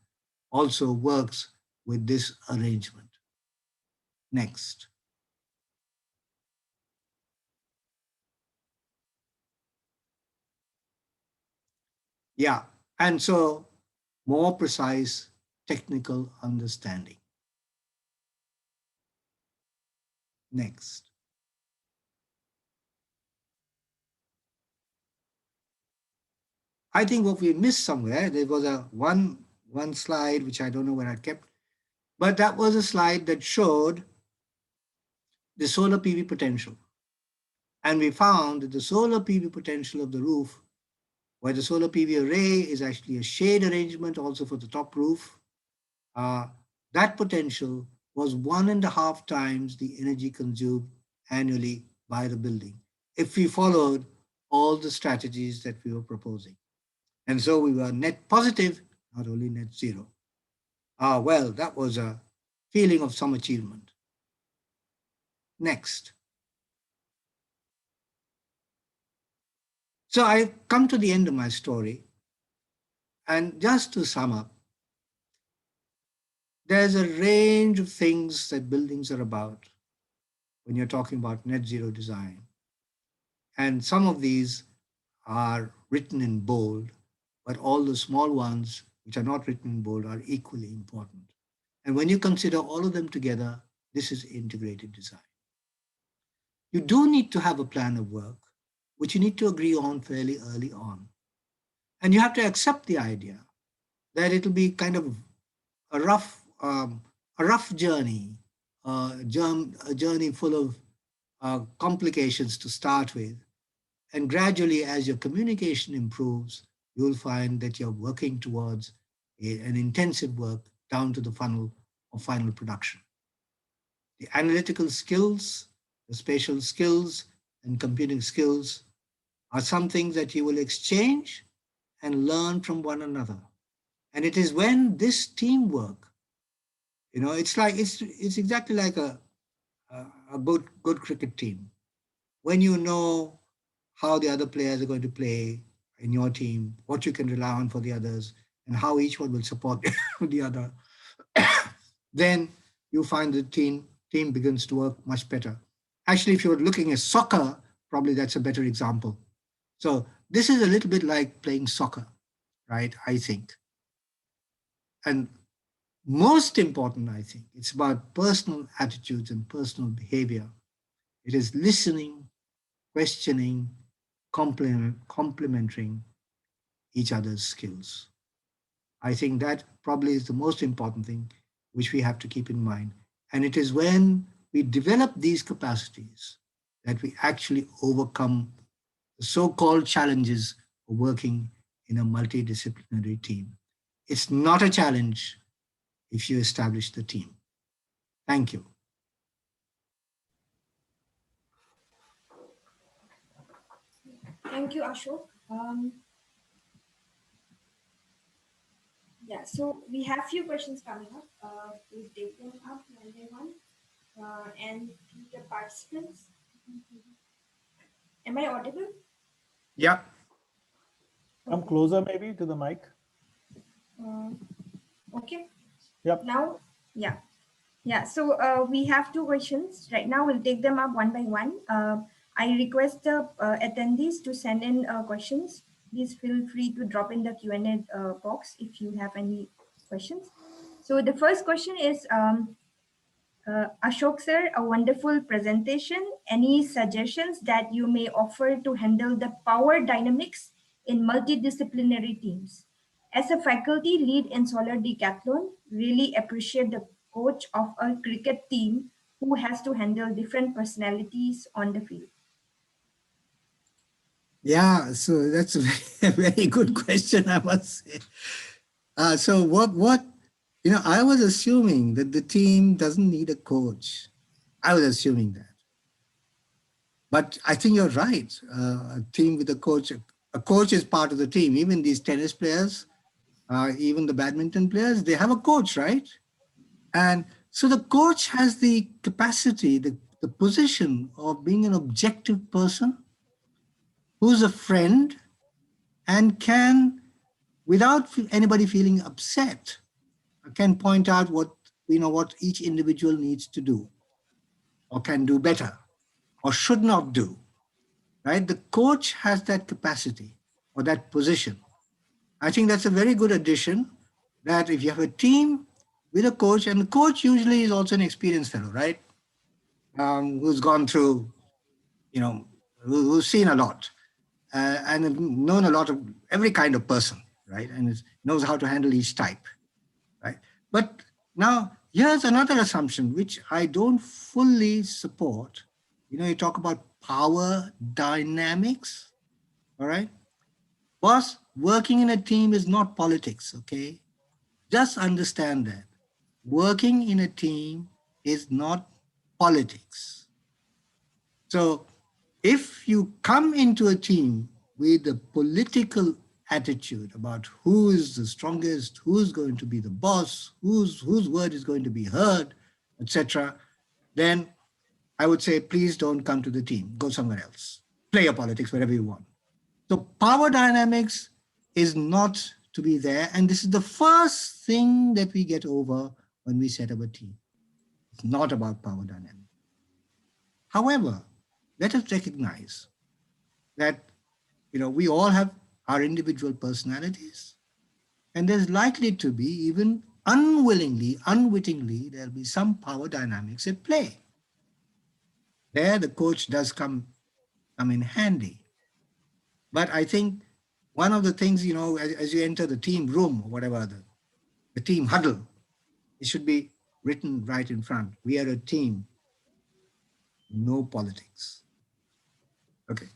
also works with this arrangement. Next. Yeah. And so more precise technical understanding. Next. I think what we missed somewhere, there was one slide which I don't know where I kept, but that was a slide that showed the solar PV potential. And we found that the solar PV potential of the roof, where the solar PV array is actually a shade arrangement also for the top roof, uh, that potential was 1.5 times the energy consumed annually by the building if we followed all the strategies that we were proposing. And so we were net positive, not only net zero. Well, that was a feeling of some achievement. Next. So I've come to the end of my story. And just to sum up, there's a range of things that buildings are about when you're talking about net zero design. And some of these are written in bold, but all the small ones which are not written in bold are equally important. And when you consider all of them together, this is integrated design. You do need to have a plan of work, which you need to agree on fairly early on. And you have to accept the idea that it'll be kind of a rough journey, a journey full of complications to start with. And gradually, as your communication improves, you'll find that you're working towards an intensive work down to the funnel of final production. The analytical skills, the spatial skills, and computing skills are some things that you will exchange and learn from one another. And it is when this teamwork, it's exactly like a good cricket team. When you know how the other players are going to play in your team, what you can rely on for the others, and how each one will support the other, then you find the team begins to work much better. Actually, if you're looking at soccer, probably that's a better example. So this is a little bit like playing soccer, right? I think. And most important, I think, it's about personal attitudes and personal behavior. It is listening, questioning, complementing each other's skills. I think that probably is the most important thing which we have to keep in mind. And it is when we develop these capacities, that we actually overcome the so-called challenges of working in a multidisciplinary team. It's not a challenge if you establish the team. Thank you. Thank you, Ashok. Yeah, so we have few questions coming up. We'll take them up one by one. And the participants, am I audible? Yeah. Come Okay. closer maybe to the mic. Okay. Yep. Now, yeah. Yeah, so we have two questions. Right now, we'll take them up one by one. I request the attendees to send in questions. Please feel free to drop in the Q&A box if you have any questions. So the first question is, Ashok sir, a wonderful presentation. Any suggestions that you may offer to handle the power dynamics in multidisciplinary teams? As a faculty lead in solar decathlon, really appreciate the coach of a cricket team who has to handle different personalities on the field. Yeah, so that's a very good question, I must say. So I was assuming that the team doesn't need a coach. I was assuming that. But I think you're right. A team with a coach is part of the team. Even these tennis players, even the badminton players, they have a coach, right? And so the coach has the capacity, the position of being an objective person who's a friend and can, without anybody feeling upset, can point out what each individual needs to do or can do better or should not do, right? The coach has that capacity or that position. I think that's a very good addition, that if you have a team with a coach, and the coach usually is also an experienced fellow, right? Who's gone through, who's seen a lot and known a lot of every kind of person, right? And knows how to handle each type, right? But now here's another assumption which I don't fully support. You talk about power dynamics, all right? Boss, working in a team is not politics, okay? Just understand that. Working in a team is not politics. So if you come into a team with a political attitude about who is the strongest, who's going to be the boss, whose word is going to be heard, etc., then I would say, please don't come to the team. Go somewhere else. Play your politics wherever you want. So power dynamics is not to be there. And this is the first thing that we get over when we set up a team. It's not about power dynamics. However, let us recognize that we all have our individual personalities, and there's likely to be, even unwillingly, unwittingly, there'll be some power dynamics at play. There the coach does come in handy. But I think one of the things, as you enter the team room or whatever, the team huddle, it should be written right in front. We are a team, no politics. Okay.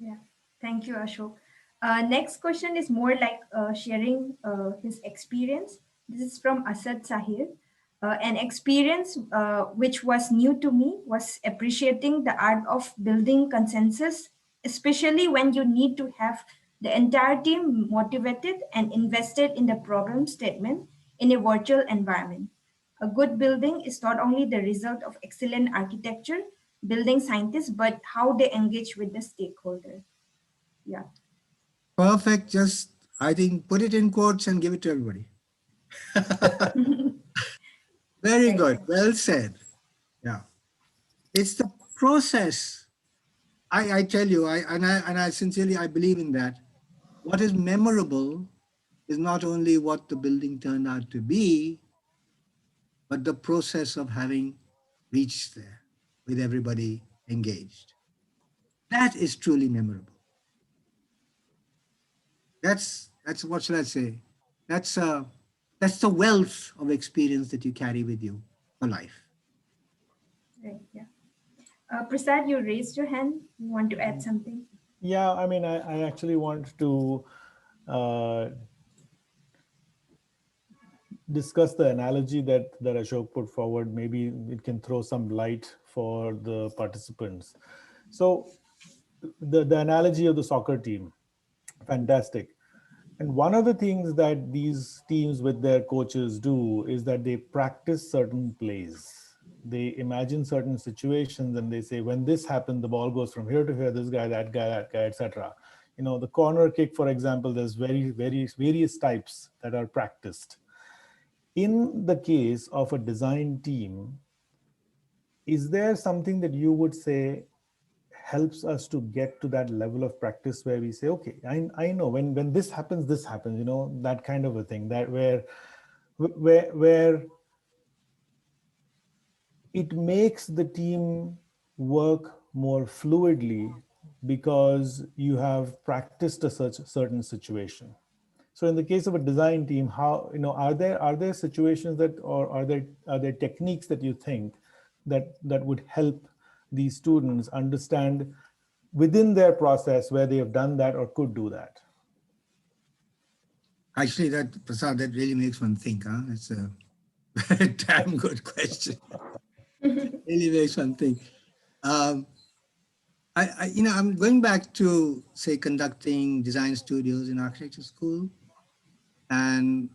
Yeah, thank you, Ashok. Next question is more like sharing his experience. This is from Asad Sahir. An experience which was new to me was appreciating the art of building consensus, especially when you need to have the entire team motivated and invested in the problem statement in a virtual environment. A good building is not only the result of excellent architecture, building scientists, but how they engage with the stakeholder. Yeah. Perfect. Just, I think, put it in quotes and give it to everybody. Very good. Well said. Yeah. It's the process. I tell you, I sincerely, I believe in that. What is memorable is not only what the building turned out to be, but the process of having reached there with everybody engaged. That is truly memorable. That's what should I say? That's the wealth of experience that you carry with you for life. Right. Yeah. Prasad, you raised your hand. You want to add something? Yeah, I mean, I actually want to uh, discuss the analogy that Ashok put forward. Maybe it can throw some light for the participants. So the analogy of the soccer team, fantastic. And one of the things that these teams with their coaches do is that they practice certain plays. They imagine certain situations and they say, when this happens, the ball goes from here to here, this guy, that guy, etc. You know, the corner kick, for example, there's various types that are practiced. In the case of a design team, is there something that you would say helps us to get to that level of practice where we say, okay, I know when this happens, you know, that kind of a thing, that where it makes the team work more fluidly because you have practiced a such certain situation. So in the case of a design team, how, you know, are there situations that, or are there techniques that you think that would help these students understand within their process where they have done that or could do that? Actually, that Prasad, that really makes one think. Huh? It's a damn good question. Really makes one think. Um, I'm going back to say conducting design studios in architecture school, and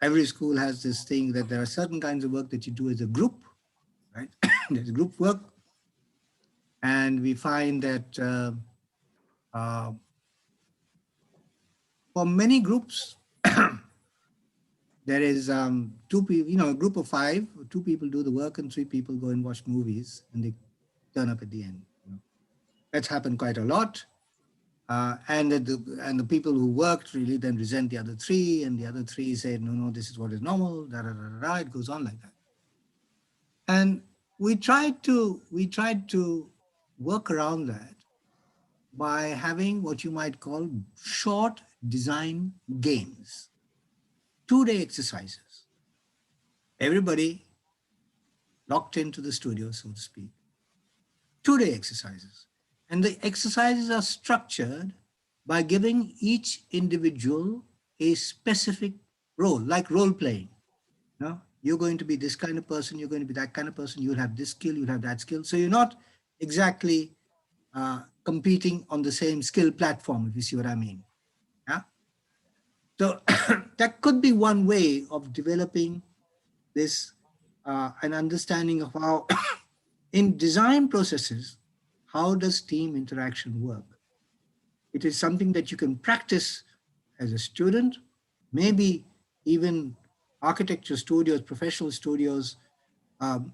every school has this thing that there are certain kinds of work that you do as a group, right? There's group work, and we find that uh, for many groups, there is two people, a group of five, two people do the work and three people go and watch movies and they turn up at the end. That's happened quite a lot. And the people who worked really then resent the other three, and the other three say, no, this is what is normal, it goes on like that. And we tried to work around that by having what you might call short design games, 2-day exercises. Everybody locked into the studio, so to speak. 2-day exercises. And the exercises are structured by giving each individual a specific role, like role playing. You're going to be this kind of person, you're going to be that kind of person, you'll have this skill, you'll have that skill. So you're not exactly competing on the same skill platform, if you see what I mean. Yeah. So that could be one way of developing this an understanding of how in design processes, how does team interaction work? It is something that you can practice as a student, maybe even architecture studios, professional studios um,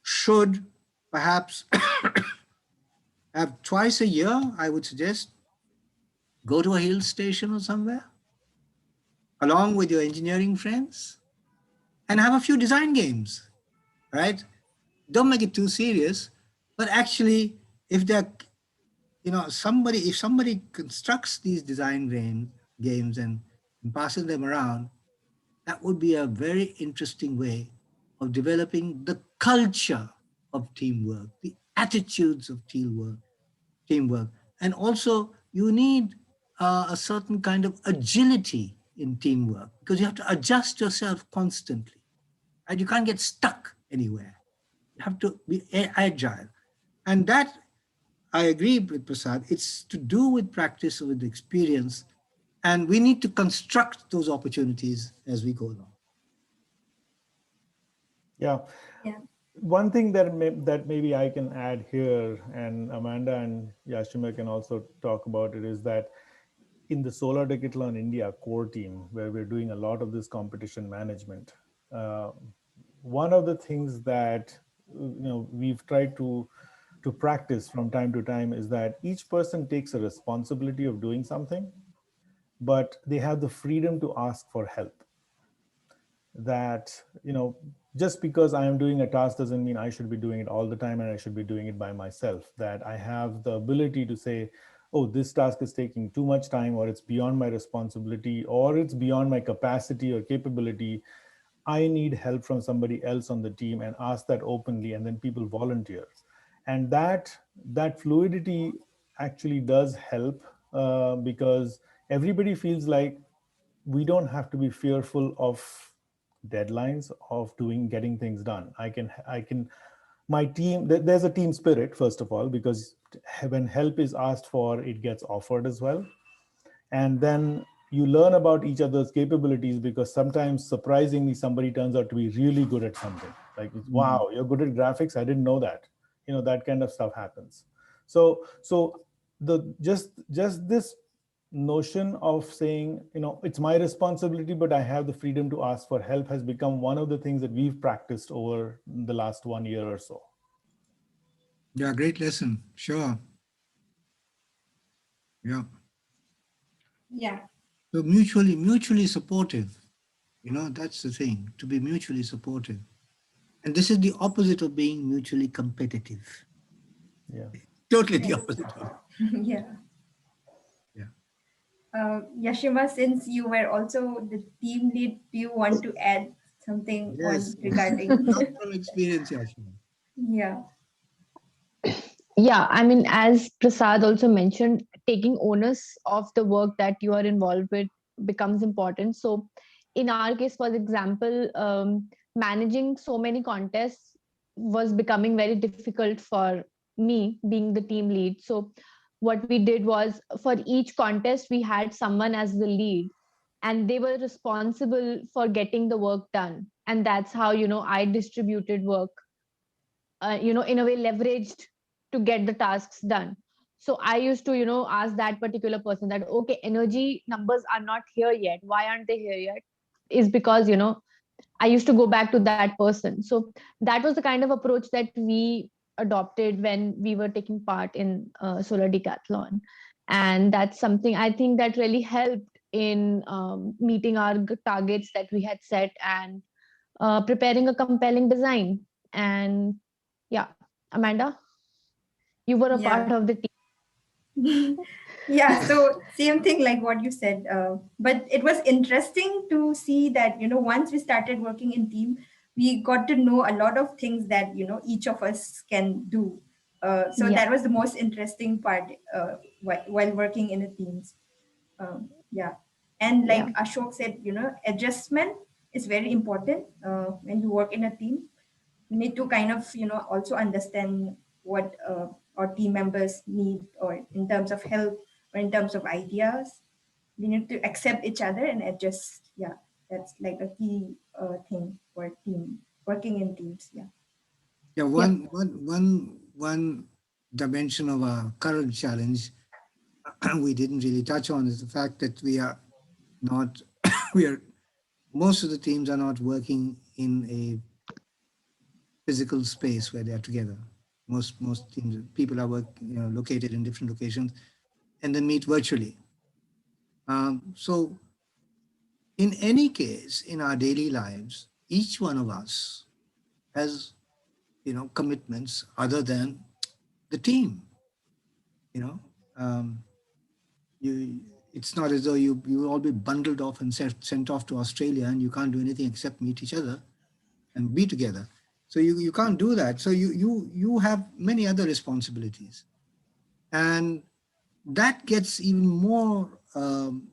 should perhaps have twice a year, I would suggest, go to a hill station or somewhere along with your engineering friends and have a few design games, right? Don't make it too serious, but actually, if they're if somebody constructs these design games and passes them around, that would be a very interesting way of developing the culture of teamwork, the attitudes of teamwork. And also you need a certain kind of agility in teamwork because you have to adjust yourself constantly, and you can't get stuck anywhere. You have to be agile. And that, I agree with Prasad, it's to do with practice, with experience, and we need to construct those opportunities as we go along. Yeah. Yeah. One thing that maybe I can add here, and Amanda and Yashima can also talk about it, is that in the Solar Decathlon India core team, where we're doing a lot of this competition management, uh, one of the things that we've tried to practice from time to time is that each person takes a responsibility of doing something, but they have the freedom to ask for help. That, just because I am doing a task doesn't mean I should be doing it all the time and I should be doing it by myself. That I have the ability to say, oh, this task is taking too much time, or it's beyond my responsibility, or it's beyond my capacity or capability. I need help from somebody else on the team, and ask that openly, and then people volunteer. And that fluidity actually does help, because everybody feels like we don't have to be fearful of deadlines, of getting things done. I can my team, there's a team spirit, first of all, because when help is asked for, it gets offered as well. And then you learn about each other's capabilities, because sometimes surprisingly somebody turns out to be really good at something. Like, Mhm. wow, you're good at graphics, I didn't know that. That kind of stuff happens. So the just this notion of saying, it's my responsibility, but I have the freedom to ask for help, has become one of the things that we've practiced over the last 1 year or so. Yeah, great lesson. Sure. Yeah. Yeah. So mutually supportive. That's the thing, to be mutually supportive. And this is the opposite of being mutually competitive. Yeah. Totally the Yes. opposite of. Yeah. Yeah. Yashima, since you were also the team lead, do you want to add something Yes, on yes. regarding? Come from experience, Yashima. Yeah. Yeah, I mean, as Prasad also mentioned, taking onus of the work that you are involved with becomes important. So in our case, for example, managing so many contests was becoming very difficult for me being the team lead. So what we did was, for each contest we had someone as the lead, and they were responsible for getting the work done. And that's how, I distributed work, in a way leveraged to get the tasks done. So I used to, ask that particular person that, okay, energy numbers are not here yet, why aren't they here yet? Is because, I used to go back to that person. So that was the kind of approach that we adopted when we were taking part in solar decathlon. And that's something I think that really helped in meeting our targets that we had set, and preparing a compelling design. And yeah, Amanda, you were a part Yeah. of the team. Yeah, so same thing like what you said, but it was interesting to see that once we started working in team, we got to know a lot of things that each of us can do. So Yeah, that was the most interesting part, while working in a teams. Yeah, and yeah, like Ashok said, adjustment is very important when you work in a team. You need to kind of also understand what our team members need, or in terms of help, or in terms of ideas. We need to accept each other and adjust. Yeah, that's like a key thing for team working in teams. Yeah. Yeah, yeah, one dimension of our current challenge we didn't really touch on is the fact that we are not, we are, most of the teams are not working in a physical space where they are together. Most teams, people are located in different locations and then meet virtually. So in any case, in our daily lives, each one of us has, commitments other than the team. You know, um, you it's not as though you will all be bundled off and sent off to Australia and you can't do anything except meet each other and be together. So you can't do that. So you have many other responsibilities, and that gets even more um,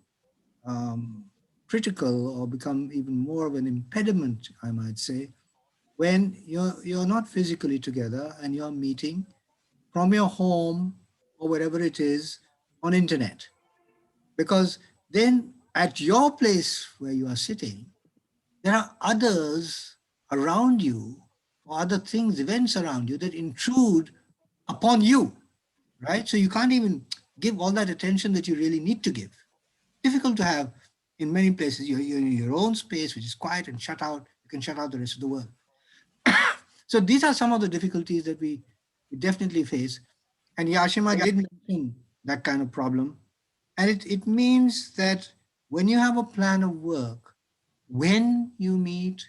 critical, or become even more of an impediment, I might say, when you're not physically together and you're meeting from your home or wherever it is on internet. Because then at your place where you are sitting, there are others around you, or other things, events around you that intrude upon you, right? So you can't even give all that attention that you really need to give. Difficult to have in many places. You're in your own space, which is quiet and shut out. You can shut out the rest of the world. So these are some of the difficulties that we definitely face. And Yashima did mention that kind of problem. And it means that when you have a plan of work, when you meet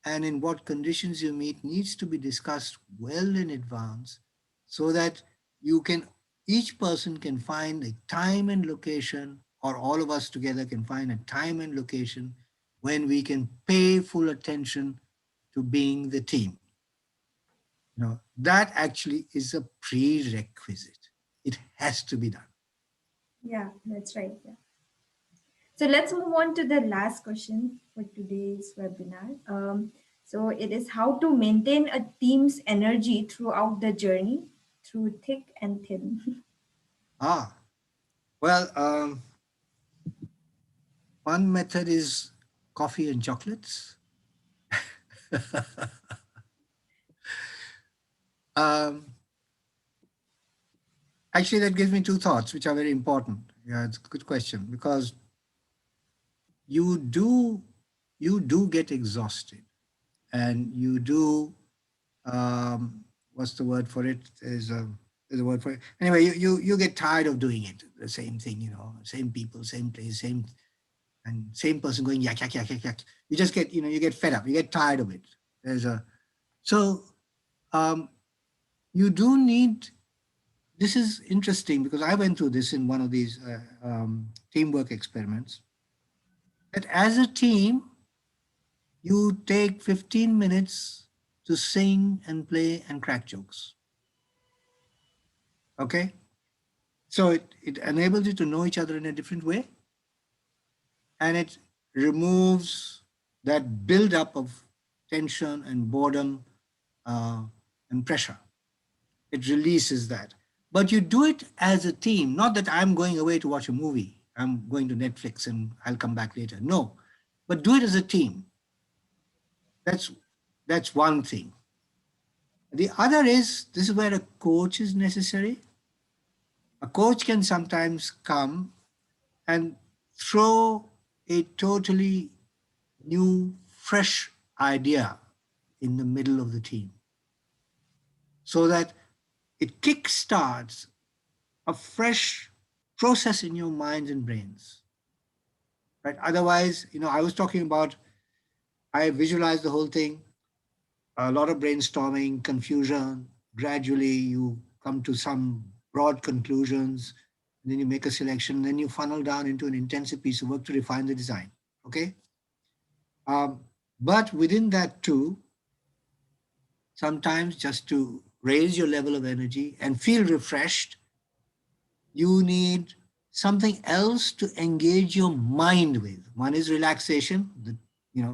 and in what conditions you meet needs to be discussed well in advance, so that you can, each person can find a time and location, or all of us together can find a time and location when we can pay full attention to being the team. That actually is a prerequisite. It has to be done. Yeah, that's right. Yeah. So let's move on to the last question for today's webinar. So it is how to maintain a team's energy throughout the journey, through thick and thin. Well, one method is coffee and chocolates. um, Actually, that gives me two thoughts, which are very important. Yeah, it's a good question, because you do get exhausted, and you do, what's the word for it? There's a word for it. Anyway, you get tired of doing it, the same thing, same people, same place, same person going yak yak yak yak yak. You just get, you get fed up, you get tired of it. So you do need. This is interesting because I went through this in one of these teamwork experiments. That as a team, you take 15 minutes to sing and play and crack jokes. Okay? So it enables you to know each other in a different way. And it removes that buildup of tension and boredom and pressure. It releases that. But you do it as a team, not that I'm going away to watch a movie. I'm going to Netflix and I'll come back later. No, but do it as a team. That's one thing. The other is, this is where a coach is necessary. A coach can sometimes come and throw a totally new, fresh idea in the middle of the team, so that it kickstarts a fresh process in your minds and brains. Right? Otherwise, I was talking about, I visualized the whole thing, a lot of brainstorming, confusion. Gradually, you come to some broad conclusions, and then you make a selection, then you funnel down into an intensive piece of work to refine the design. Okay. But within that too, sometimes just to raise your level of energy and feel refreshed, you need something else to engage your mind with. One is relaxation,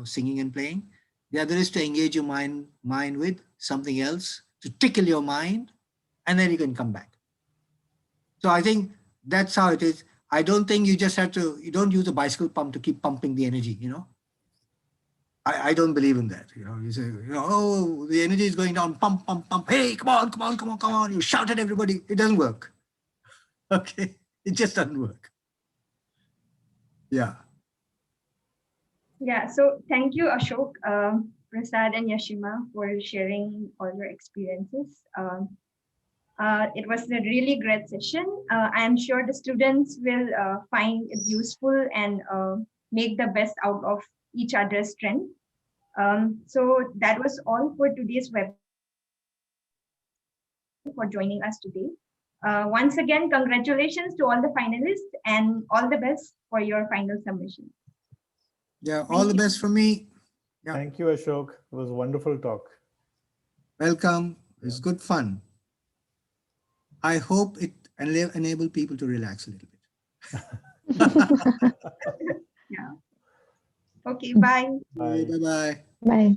singing and playing. The other is to engage your mind with something else to tickle your mind, and then you can come back. So I think that's how it is. I don't think you just have to, you don't use a bicycle pump to keep pumping the energy, I don't believe in that. You say, oh, the energy is going down, pump, pump, pump. Hey, come on, come on, come on, come on. You shout at everybody. It doesn't work. Okay. It just doesn't work. Yeah. Yeah, so thank you, Ashok, Prasad, and Yashima for sharing all your experiences. It was a really great session. I am sure the students will find it useful and make the best out of each other's strength. So that was all for today's webinar. For joining us today. Once again, congratulations to all the finalists and all the best for your final submission. Yeah, all the best from me. Yeah. Thank you, Ashok. It was a wonderful talk. Welcome. It's good fun. I hope it enable people to relax a little bit. Yeah. Okay, bye. Bye. Bye-bye. Bye.